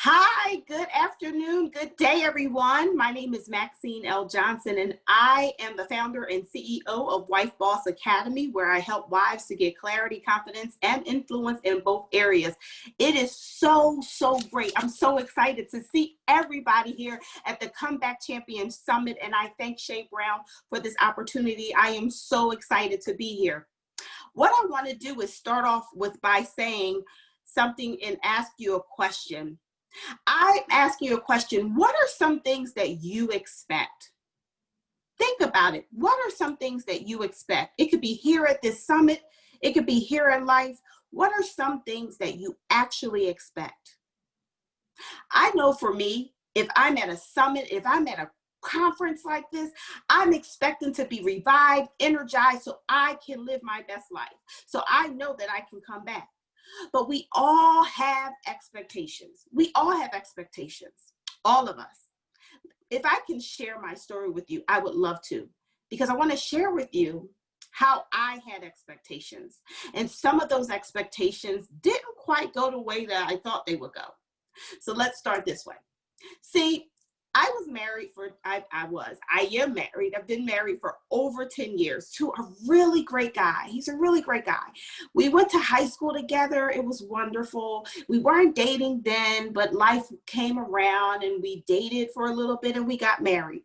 Hi, good afternoon, good day, everyone. My name is Maxine L. Johnson, and I am the founder and CEO of Wife Boss Academy, where I help wives to get clarity, confidence, and influence in both areas. It is so great. I'm so excited to see everybody here at the Comeback Champions Summit, and I thank Shay Brown for this opportunity. I am so excited to be here. What I want to do is start off by saying something and ask you a question. I'm asking you a question. What are some things that you expect? Think about it. What are some things that you expect? It could be here at this summit. It could be here in life. What are some things that you actually expect? I know for me, if I'm at a summit, if I'm at a conference like this, I'm expecting to be revived, energized, so I can live my best life. So I know that I can come back. But we all have expectations. We all have expectations, all of us. If I can share my story with you, I would love to, because I want to share with you how I had expectations. And some of those expectations didn't quite go the way that I thought they would go. So let's start this way. See, I was married I am married. I've been married for over 10 years to a really great guy. He's a really great guy. We went to high school together. It was wonderful. We weren't dating then, but life came around and we dated for a little bit and we got married.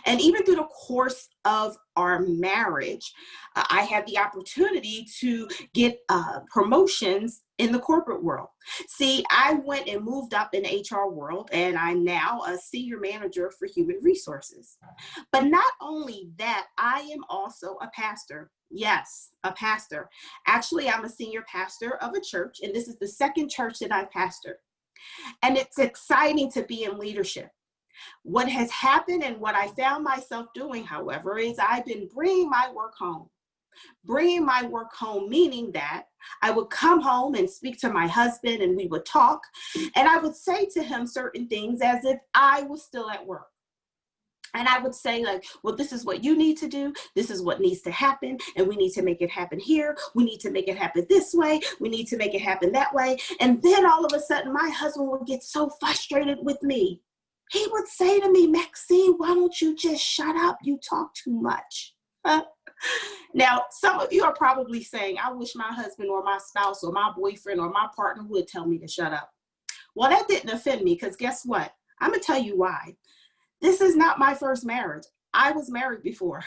And even through the course of our marriage, I had the opportunity to get promotions in the corporate world. See, I went and moved up in the HR world, and I'm now a senior manager for human resources. But not only that, I am also a pastor. Yes, a pastor. Actually, I'm a senior pastor of a church, and this is the second church that I pastor. And it's exciting to be in leadership. What has happened and what I found myself doing, however, is I've been bringing my work home. Bringing my work home, meaning that I would come home and speak to my husband and we would talk, and I would say to him certain things as if I was still at work. And I would say like, well, this is what you need to do. This is what needs to happen. And we need to make it happen here. We need to make it happen this way. We need to make it happen that way. And then all of a sudden, my husband would get so frustrated with me. He would say to me, Maxine, why don't you just shut up? You talk too much. Now, some of you are probably saying, I wish my husband or my spouse or my boyfriend or my partner would tell me to shut up. Well, that didn't offend me, because guess what? I'm going to tell you why. This is not my first marriage. I was married before.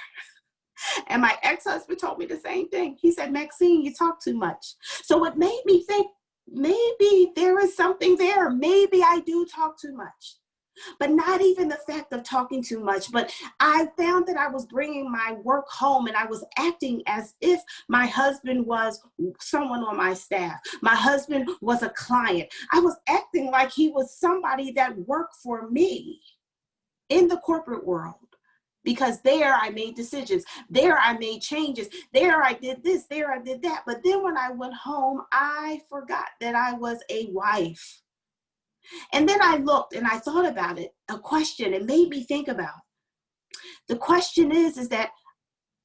And my ex-husband told me the same thing. He said, Maxine, you talk too much. So it made me think, maybe there is something there. Maybe I do talk too much. But not even the fact of talking too much, but I found that I was bringing my work home and I was acting as if my husband was someone on my staff. My husband was a client. I was acting like he was somebody that worked for me in the corporate world, because there I made decisions. There I made changes. There I did this. There I did that. But then when I went home, I forgot that I was a wife. And then I looked and I thought about it, a question, it made me think about. The question is that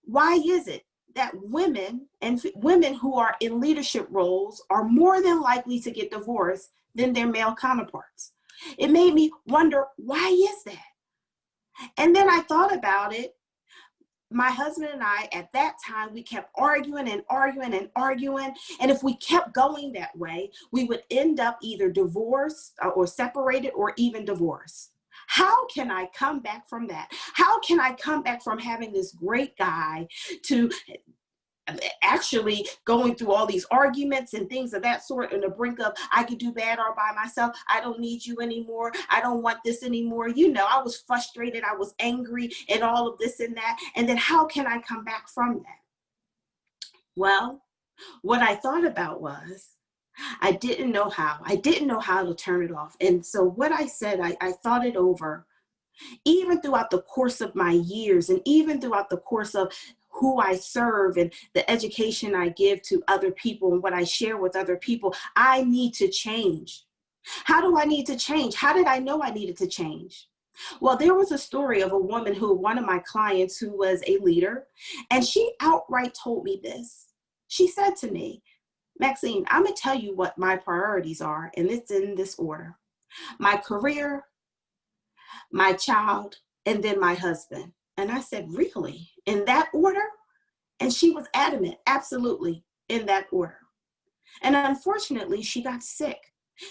why is it that women who are in leadership roles are more than likely to get divorced than their male counterparts? It made me wonder, why is that? And then I thought about it. My husband and I, at that time, we kept arguing and arguing and arguing. And if we kept going that way, we would end up either divorced or separated or even divorced. How can I come back from that? How can I come back from having this great guy to actually going through all these arguments and things of that sort on the brink of, I could do bad all by myself. I don't need you anymore. I don't want this anymore. You know, I was frustrated. I was angry and all of this and that. And then how can I come back from that? Well, what I thought about was, I didn't know how. I didn't know how to turn it off. And so what I said, I thought it over. Even throughout the course of my years and even throughout the course of who I serve and the education I give to other people and what I share with other people, I need to change. How do I need to change? How did I know I needed to change? Well, there was a story of a woman one of my clients who was a leader, and she outright told me this. She said to me, Maxine, I'm going to tell you what my priorities are, and it's in this order. my career, my child, and then my husband. And I said, really? In that order? And she was adamant, absolutely, in that order. And unfortunately, she got sick.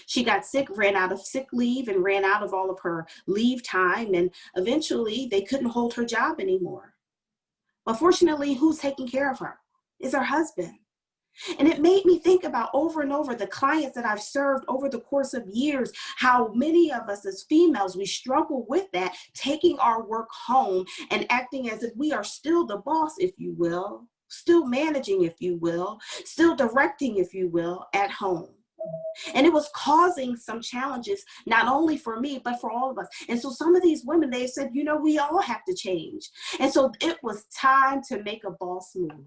She got sick, ran out of sick leave, and ran out of all of her leave time. And eventually, they couldn't hold her job anymore. But fortunately, who's taking care of her? Is her husband. And it made me think about over and over the clients that I've served over the course of years, how many of us as females, we struggle with that, taking our work home and acting as if we are still the boss, if you will, still managing, if you will, still directing, if you will, at home. And it was causing some challenges, not only for me, but for all of us. And so some of these women, they said, you know, we all have to change. And so it was time to make a boss move.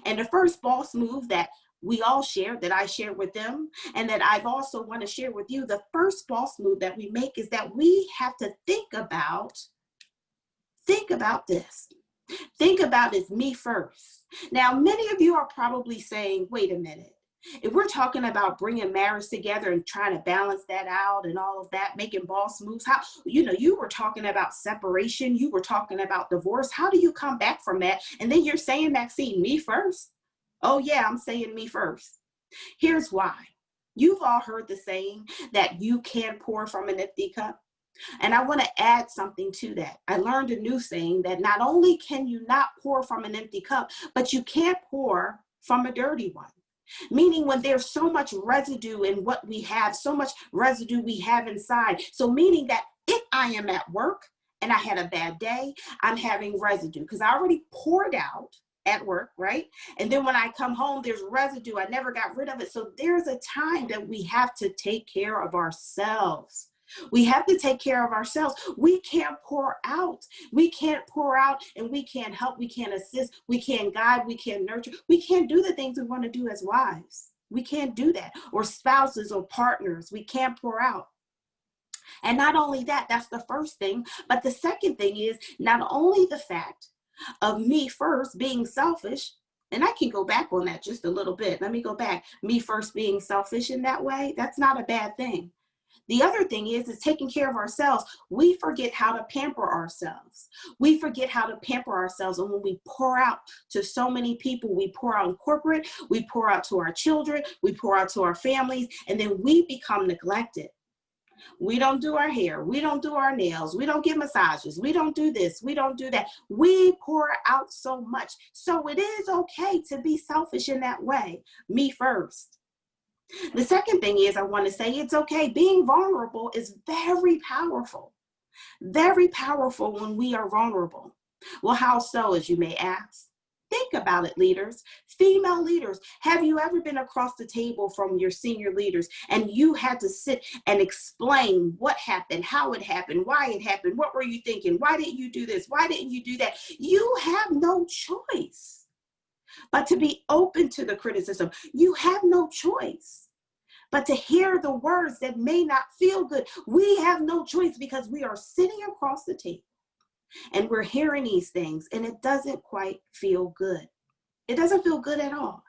And the first boss move that we all shared, that I shared with them, and that I've also want to share with you, the first boss move that we make is that we have to think about this. Think about it's me first. Now, many of you are probably saying, wait a minute. If we're talking about bringing marriage together and trying to balance that out and all of that, making boss moves, how, you were talking about separation, you were talking about divorce. How do you come back from that? And then you're saying, Maxine, me first? Oh yeah, I'm saying me first. Here's why. You've all heard the saying that you can't pour from an empty cup. And I want to add something to that. I learned a new saying that not only can you not pour from an empty cup, but you can't pour from a dirty one. Meaning when there's so much residue in what we have, so much residue we have inside. So meaning that if I am at work and I had a bad day, I'm having residue because I already poured out at work, right? And then when I come home, there's residue. I never got rid of it. So there's a time that we have to take care of ourselves. We have to take care of ourselves. We can't pour out. We can't pour out and we can't help. We can't assist. We can't guide. We can't nurture. We can't do the things we want to do as wives. We can't do that. Or spouses or partners. We can't pour out. And not only that, that's the first thing. But the second thing is not only the fact of me first being selfish, and I can go back on that just a little bit. Let me go back. Me first being selfish in that way. That's not a bad thing. The other thing is taking care of ourselves. We forget how to pamper ourselves. We forget how to pamper ourselves. And when we pour out to so many people, we pour out in corporate, we pour out to our children, we pour out to our families, and then we become neglected. We don't do our hair. We don't do our nails. We don't get massages. We don't do this. We don't do that. We pour out so much. So it is okay to be selfish in that way. Me first. The second thing is I want to say it's okay. Being vulnerable is very powerful. Very powerful when we are vulnerable. Well, how so, as you may ask? Think about it, leaders. Female leaders, have you ever been across the table from your senior leaders and you had to sit and explain what happened, how it happened, why it happened, what were you thinking, why didn't you do this, why didn't you do that? You have no choice but to be open to the criticism. You have no choice but to hear the words that may not feel good. We have no choice because we are sitting across the table and we're hearing these things and it doesn't quite feel good. It doesn't feel good at all.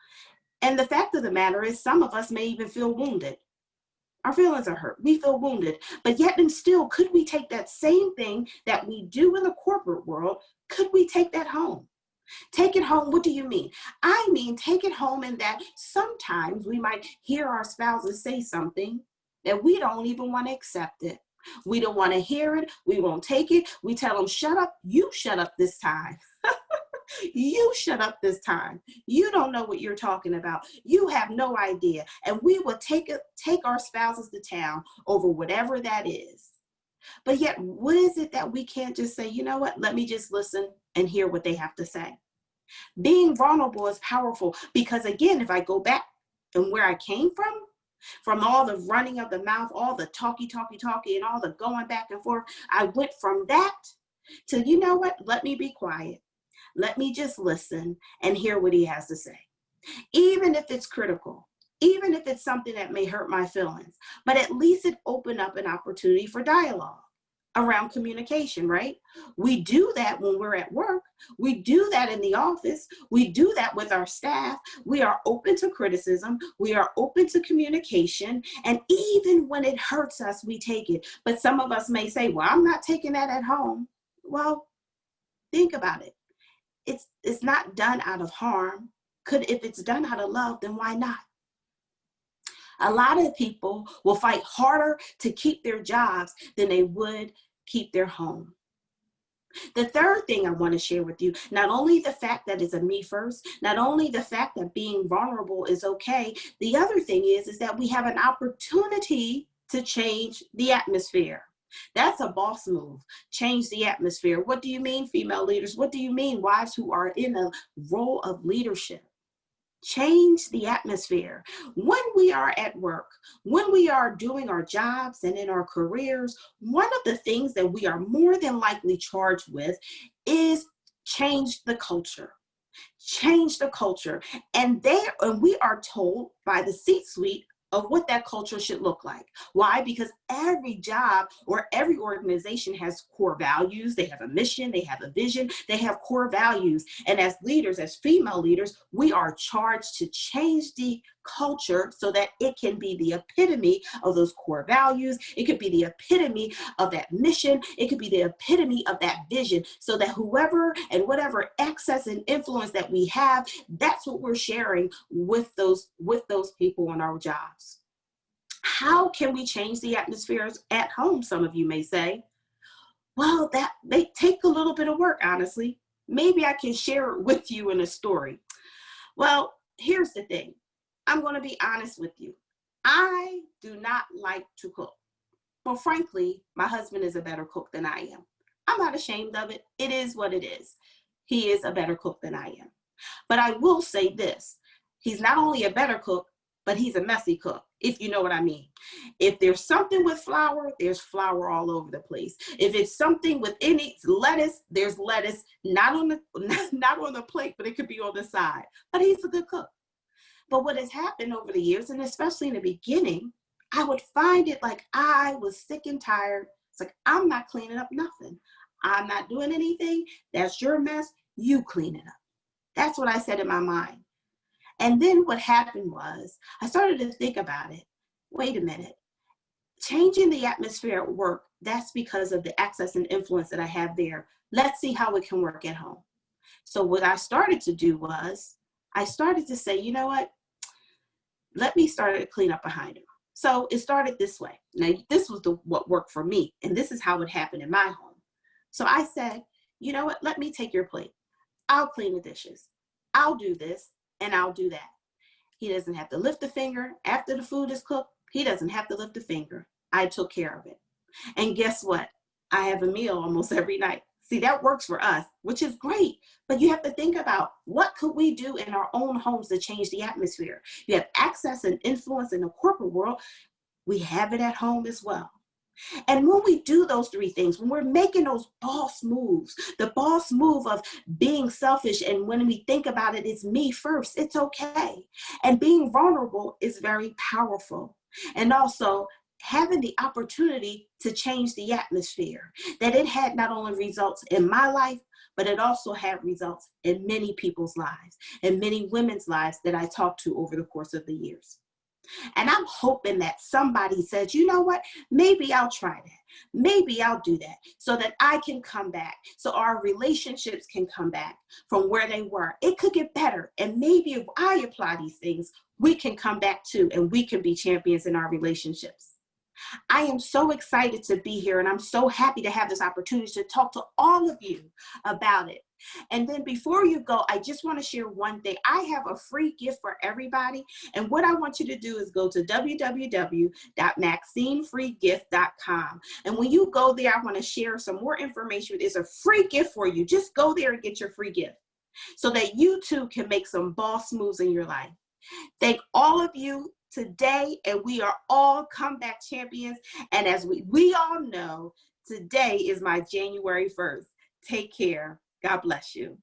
And the fact of the matter is some of us may even feel wounded. Our feelings are hurt. We feel wounded. But yet and still, could we take that same thing that we do in the corporate world, could we take that home? Take it home, what do you mean? I mean, take it home in that sometimes we might hear our spouses say something that we don't even want to accept it. We don't want to hear it. We won't take it. We tell them, shut up. You shut up this time. You shut up this time. You don't know what you're talking about. You have no idea. And we will take our spouses to town over whatever that is. But yet, what is it that we can't just say, you know what, let me just listen and hear what they have to say? Being vulnerable is powerful because, again, if I go back and where I came from all the running of the mouth, all the talky, and all the going back and forth, I went from that to, you know what, let me be quiet. Let me just listen and hear what he has to say. Even if it's critical, even if it's something that may hurt my feelings, but at least it opened up an opportunity for dialogue. around communication, right? We do that when we're at work. We do that in the office. We do that with our staff. We are open to criticism. We are open to communication. And even when it hurts us, we take it. But some of us may say, well, I'm not taking that at home. Well, think about it. It's not done out of harm. If it's done out of love, then why not? A lot of people will fight harder to keep their jobs than they would keep their home. The third thing I want to share with you, not only the fact that it's a me first, not only the fact that being vulnerable is okay, the other thing is that we have an opportunity to change the atmosphere. That's a boss move. Change the atmosphere. What do you mean, female leaders? What do you mean, wives who are in a role of leadership? Change the atmosphere. When we are at work, when we are doing our jobs and in our careers, one of the things that we are more than likely charged with is change the culture. Change the culture. And we are told by the C-suite of what that culture should look like. Why? Because every job or every organization has core values. They have a mission, they have a vision, they have core values. And as leaders, as female leaders, we are charged to change the culture so that it can be the epitome of those core values. It could be the epitome of that mission. It could be the epitome of that vision, so that whoever and whatever access and influence that we have, that's what we're sharing with those people on our jobs. How can we change the atmospheres at home? Some of you may say, well, that may take a little bit of work, honestly. Maybe I can share it with you in a story. Well, here's the thing. I'm going to be honest with you. I do not like to cook. Well, frankly, my husband is a better cook than I am. I'm not ashamed of it. It is what it is. He is a better cook than I am. But I will say this. He's not only a better cook, but he's a messy cook, if you know what I mean. If there's something with flour, there's flour all over the place. If it's something with any lettuce, there's lettuce, not on the plate, but it could be on the side. But he's a good cook. But what has happened over the years, and especially in the beginning, I would find it like I was sick and tired. It's like, I'm not cleaning up nothing. I'm not doing anything. That's your mess. You clean it up. That's what I said in my mind. And then what happened was I started to think about it. Wait a minute. Changing the atmosphere at work, that's because of the access and influence that I have there. Let's see how it can work at home. So what I started to do was I started to say, you know what? Let me start to clean up behind him. So it started this way. Now, this was what worked for me, and this is how it happened in my home. So I said, you know what? Let me take your plate. I'll clean the dishes. I'll do this, and I'll do that. He doesn't have to lift a finger. After the food is cooked, he doesn't have to lift a finger. I took care of it. And guess what? I have a meal almost every night. See, that works for us, which is great. But you have to think about what could we do in our own homes to change the atmosphere. You have access and influence in the corporate world. We have it at home as well. And when we do those three things, when we're making those boss moves, the boss move of being selfish, and when we think about it, it's me first, it's okay. And being vulnerable is very powerful. And also having the opportunity to change the atmosphere, that it had not only results in my life, but it also had results in many people's lives and many women's lives that I talked to over the course of the years. And I'm hoping that somebody says, you know what, maybe I'll try that. Maybe I'll do that so that I can come back, so our relationships can come back from where they were. It could get better. And maybe if I apply these things, we can come back too, and we can be champions in our relationships. I am so excited to be here, and I'm so happy to have this opportunity to talk to all of you about it. And then before you go, I just want to share one thing. I have a free gift for everybody. And what I want you to do is go to www.maxinefreegift.com. And when you go there, I want to share some more information. It's a free gift for you. Just go there and get your free gift so that you too can make some boss moves in your life. Thank all of you today, and we are all comeback champions. And as we all know, today is my January 1st. Take care. God bless you.